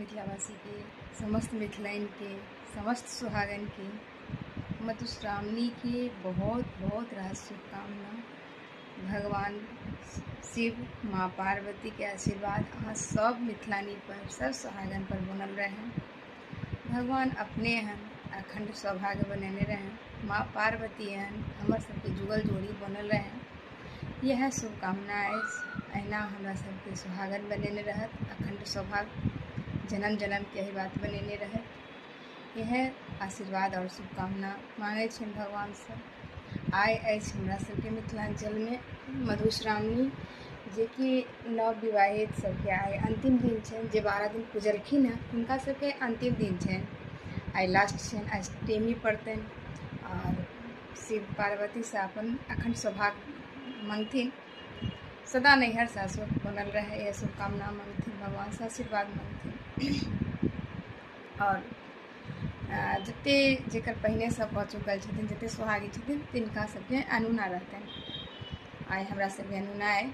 मिथिलावासी के, समस्त मिथिलाइन के, समस्त सुहागन के मधुश्रावणी के बहुत बहुत रास शुभकामना। भगवान शिव, माँ पार्वती के आशीर्वाद अहाँ सब मिथिलानी पर, सब सुहागन पर बनल रहे। भगवान अपने हन अखंड सौभाग्य बनेने रहे। माँ पार्वती हन हमर सबके जुगल जोड़ी बनल रहे। यह शुभकामना अछि। अहिना हमरा सबके सुहागन बनेने रहत, अखंड सौभाग्य जन्म जन्म के यही बात बनेने रहत। यह आशीर्वाद और शुभकामना मांगे छियनि भगवान से। आइ अछि हमरा सबके मिथिलांचल में मधुश्रावणी, जे कि नव विवाहित सबके आइ अंतिम दिन छनि। जे 12 दिन पुजलखिन हैं हुनका सबके अंतिम दिन छनि। आइ लास्ट छनि, अष्टमी पड़तनि और शिव पार्वती से अपन अखंड सौभाग्य मांगथिन, सदा नैहर सासुर बनल रहे। यह शुभकामना मांगथिन, भगवान से आशीर्वाद मांगथिन। और जते जेकर पहिने सब भऽ चुकल छथिन, जते सुहागी छथिन, तिनका सबके अनूना रहतनि। आइ हमरा सबके अनूना अइ।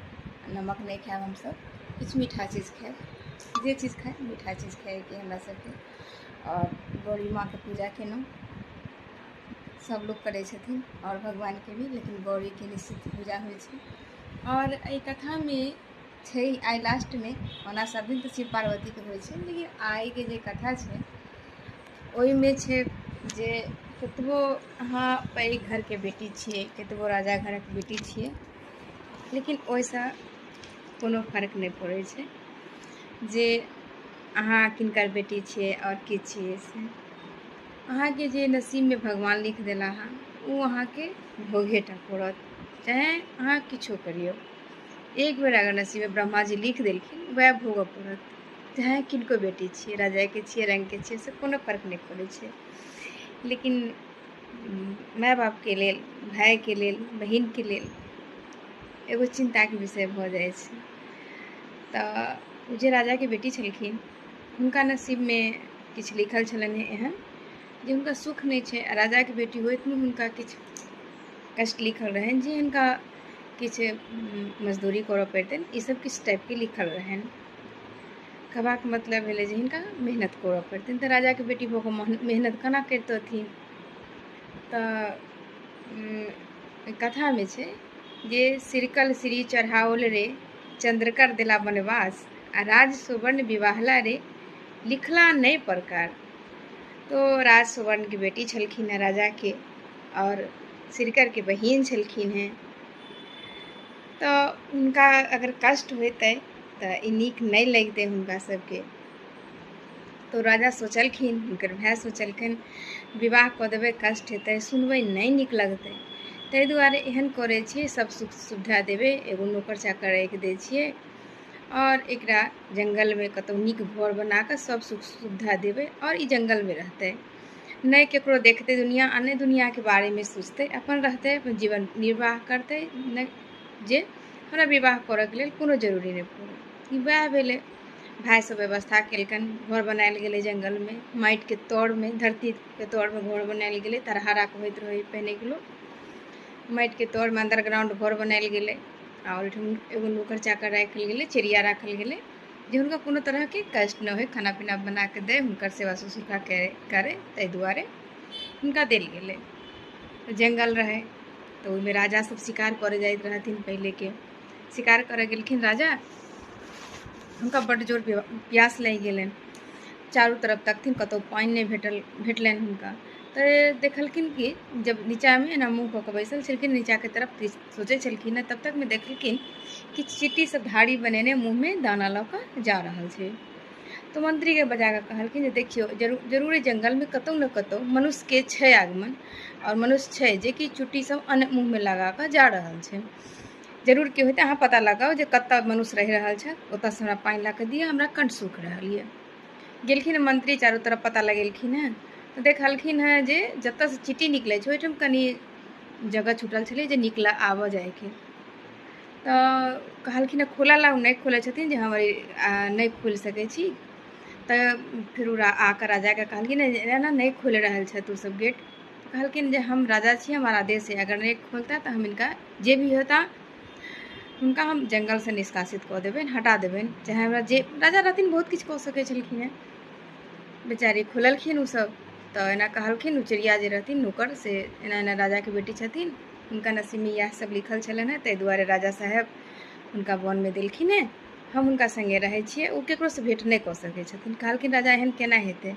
नमक नहीं खाएब हमसब, किछु मीठा चीज़ खाएब। जे चीज़ खाए मीठा चीज़ खाएके हमरा सबके। और गौरी माँ के पूजा केलहुँ, सब लोग करै छथिन और भगवान के भी, लेकिन गौरी के निश्चित पूजा होइ छै। और एहि कथा में छै आइ लास्ट में, ओना सब दिन तो शिव पार्वती के होइ छै, लेकिन आइ के जे कथा छै ओहि में छै जे कतबो अहाँ पैघ घर के बेटी छियै, कतबो राजा घर के बेटी छियै, लेकिन ओहिसँ कोनो फर्क नहीं पड़ै छै जे अहाँ किनकर बेटी छियै और की छियै। से अहाँ के जे नसीब में भगवान लिख देला हँ ओ अहाँ के भोगेटा पड़त, चाहे अहाँ किछो करियौ। एक बेर अगर नसीब में ब्रह्मा जी लिख देलखिन वह भोगऽ पड़त, चाहे किनको बेटी छियै, राजा के छियै, रंग के छियै, से कोनो फर्क नहीं पड़ै छै। लेकिन माय बाप के लेल, भाई के लेल, बहिन के लेल एगो चिंता के विषय भऽ जाइ छै। तऽ जे राजा के बेटी छलखिन हुनका नसीब में किछु लिखल छलनि एहन जे हुनका सुख नहीं छै। राजा के बेटी होइतमे हुनका किछु कष्ट लिखल रहनि, जे हुनका किछु मजदूरी करऽ पड़तनि। ई सब किछु टाइप के लिखल रहनि। कहबाक मतलब भेलै जे हिनका मेहनत करऽ पड़तनि। तऽ राजा के बेटी भऽ कऽ मेहनत केना करितथिन। तऽ कथा में छै जे सिरकल सिरी चढ़ाओल रे, चंद्रकर दिला बनवास, आ राज सुवर्ण विवाहला रे, लिखला नई प्रकार। तो राज सुवर्ण की बेटी छलखिन हैं राजा के, और सिरकर के बहिन छलखिन हैं। तो हुनका अगर कष्ट होइतै तऽ ई नीक नहीं लगितै हुनका सबके। तो राजा सोचलखिन, हुनकर भाई सोचलखिन, विवाह कऽ देबै कष्ट हेतै, सुनबै नहीं नीक लगतै, ताहि दुआरे एहन करै छियै, सब सुख सुविधा देबै, एगो नौकर चाकर राखि दै छियै और एकरा जंगल में कतौ नीक घर बना कऽ सब सुख सुविधा देबै और ई जंगल में रहतै, नहीं केकरो देखतै दुनिया, आ नहीं दुनिया के बारे में सोचतै, अपन रहतै, अपन जीवन निर्वाह करतै। नहीं जे हमरा विवाह करऽ के लेल कोनो जरूरी नहीं पड़ै। ई वएह भेलै। भाई सब व्यवस्था केलकन, घर बनायल गेलै जंगल में, माटि के तौर में, धरती के तौर में घर बनायल गेलै। तरहारा कहैत रहै पहिने के लोग। माटि के तौर में अंडरग्राउंड घर बनायल गेलै और ओहिठाम एगो नौकर चाकर राखल गेलै, चिड़िया राखल गेलै, जे हुनका कोनो तरह के कष्ट न होइ, खाना पीना बना के दे, हुनकर सेवा शुश्रूषा करे, ताहि दुआरे हुनका देल गेलै। जंगल रहे तो ओहिमे राजा सब शिकार करे जाइत रहथिन। पहले के शिकार करे गेलखिन राजा, हुनका बड्ड जोर प्यास लागि गेलनि। चारू तरफ तकथिन, कतौ पानि नहीं भेटलनि हुनका। तऽ देखलखिन कि जब नीचा में एना मुँह कऽ के बैसल छलखिन नीचा के तरफ, सोचै छलखिन, तब तक में देखलखिन कि चींटी सब धाड़ी बनेने मुँह में दाना लऽ कऽ जा रहल छै। तो मंत्री के बजा कऽ कहलखिन जे देखियो, जरूरे जंगल में कतौ न कतौ मनुष्य के छै आगमन, और मनुष्य छै जे कि चुट्टी सब अन्न मुँह में लगा कऽ जा रहल छै। जरूर केओ हेतै, अहाँ पता लगाओ जे कतऽ मनुष्य रहि रहल छै, ओतऽ से हमरा पानि ला कऽ दिअ, हमरा कंठ सूख रहल ये। गेलखिन मंत्री, चारू तरफ पता लगेलखिन हैं, तो देखलखिन हैं जे जतऽ से चींटी निकलै छै ओहिठाम कनी जगह छूटल छलै जे निकला आबऽ जाए के। तऽ कहलखिन हैं खोला ला, नहीं खोलै छथिन जे हम नहीं खोल सकै छी। तऽ फिर आकर राजा के कहलखिन एना नहीं खोल रहल छै तू सब गेट। कहलखिन जे हम राजा छी, हमारा आदेश है, अगर नहीं खोलता तो हम इनका जे भी होता हुनका हम जंगल से निष्कासित कऽ देबनि, हटा देबनि। चाहे हमरा जे राजा रहथिन बहुत किछु कऽ सकै छलखिन हैं, बेचारी खुललखिन उ सब तो एना कहलखिन, उ चिड़िया जे रहथिन नौकर से एना एना राजा के बेटी छथिन, हुनका नसीब में इएह सब लिखल छलनि हेँ, ताहि दुआरे राजा साहेब हुनका वन में देलखिन हेँ, हम हुनका संगे रहै छियै। ओ ककरोसँ भेँट नहि कऽ सकै छथिन। कहलखिन राजा एहन केना हेतै,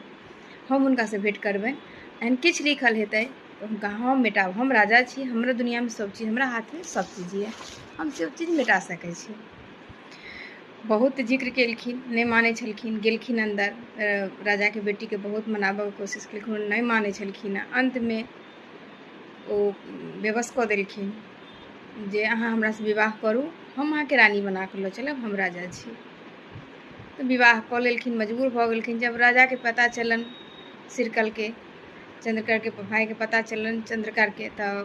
हम हुनकासँ भेँट करबनि, एहन किछु लिखल हेतै तऽ हुनका हम मिटाब। हम राजा छी, हमरा दुनियामे सब चीज, हमरा हाथमे सब चीज यऽ, हम सब चीज मिटा सकै छी। बहुत जिक्र केलखिन, नहीं मानै छलखिन, गेलखिन अन्दर, राजा के बेटी के बहुत मनाबऽ के कोशिश केलखिन, नहीं मानै छलखिन। अंत में ओ बेबस कऽ देलखिन जे अहाँ हमरासँ विवाह करू, हम अहाँके रानी बना कऽ लऽ चलब, हम राजा छी। तो विवाह कऽ लेलखिन, मजबूर भऽ गेलखिन। जब राजा के पता चलन सिरकल के, चंद्रकर के भाई के पता चलन चंद्रकर के, तऽ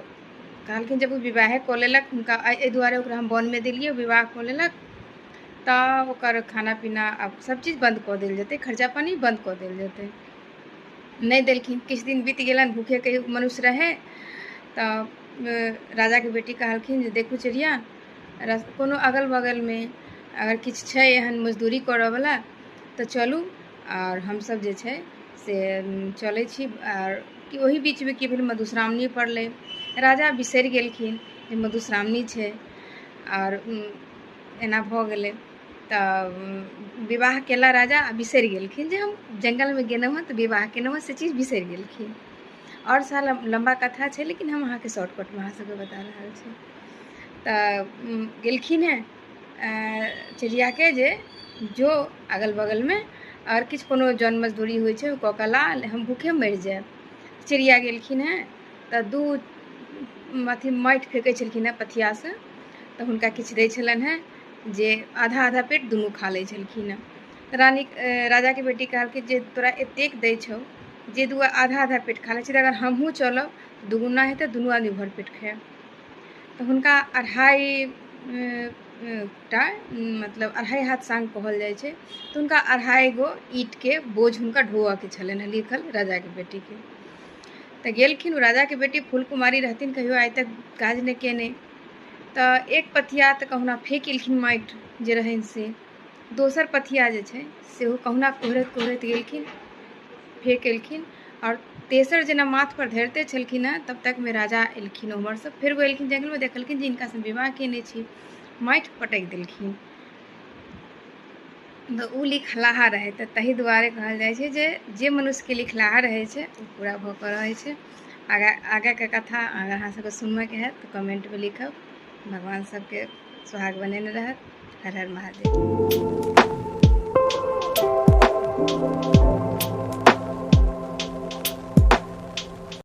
कहलखिन जब वो विवाहे कऽ लेलक, हुनका एहि दुआरे ओकरा हम वन में देलियै, विवाह कऽ लेलक तऽ ओकर खाना पीना आब सब चीज बंद कऽ देल जेतै, खर्चा पानी बंद कऽ देल जेतै। नहीं देलखिन। किछु दिन बीत गेलन, भूखे के मनुष्य रहे। तऽ राजा के बेटी कहलखिन जे देखू चिड़िया, कोनो अगल बगल में अगर किछु छै एहन मजदूरी करऽवला तऽ चलू, और हमसब जे छै से चलै छी। और कि ओही बीच में की भेल, मधुश्रावणी पड़लै। राजा बिसरि गेलखिन जे मधुश्रावणी छै, और एना भऽ गेलै। तऽ विवाह केला राजा, बिसरि गेलखिन जे हम जंगल में गेलहुँ हँ तऽ विवाह केलहुँ हँ, से चीज बिसरि गेलखिन। और सारा लम्बा कथा छै, लेकिन हम अहाँके शॉर्टकट में अहाँ सबके बता रहल छी। तऽ गेलखिन हेँ चिड़िया के जे जो अगल बगल में और किछु कोनो जन मजदूरी होइ छै कऽ कऽ ला, हम भूखे मरि जायब। चिड़िया गेलखिन हेँ तऽ दू अथी माटि फेंकै छलखिन हेँ पथियासँ, तऽ हुनका किछु दै छलनि हेँ जे आधा आधा पेट दुनू खा लै छलखिन हेँ। रानी राजा के बेटी कहलखिन जे तोरा एतेक दै छौ जे दू आधा आधा पेट खा लै छै, अगर हमहूँ चलब दुगुना हेतै, दुनू आदमी भर पेट खायब। तऽ हुनका 2.5 टा मतलब 2.5 हाथ सांग कहल जाइ छै, तऽ हुनका 2.5 गो ईंट के बोझ हुनका ढोअ के छलनि हेँ लिखल राजा के बेटी के। तऽ गेलखिन। राजा के बेटी फूलकुमारी रहथिन, कहियो आइ तक काज नहि केने। तऽ एक पथिया तऽ कहुना फेंक एलखिन माटि जे रहनि से, दोसर पथिया जे छै सेहो कहुना कोहरैत कोहरैत गेलखिन, फेंक एलखिन। और तेसर जेना माथ पर धरिते छलखिन हेँ, तब तक में राजा एलखिन ओम्हरसँ। फेर वो एलखिन जंगल में, देखलखिन जे हिनका से विवाह केने छी, माटि पटकि देलखिन। तऽ ओ लिखलाहा रहै, तऽ तही दुआरे कहल जाइ छै जे मनुष्यके लिखलाहा रहै छै ओ पूरा भऽ कऽ रहै छै। आगाँके कथा अगर अहाँ सबके सुनबऽके हैत तऽ कमेंट में लिखब। भगवान सबके सुहाग बनेने रहत। हर हर महादेव।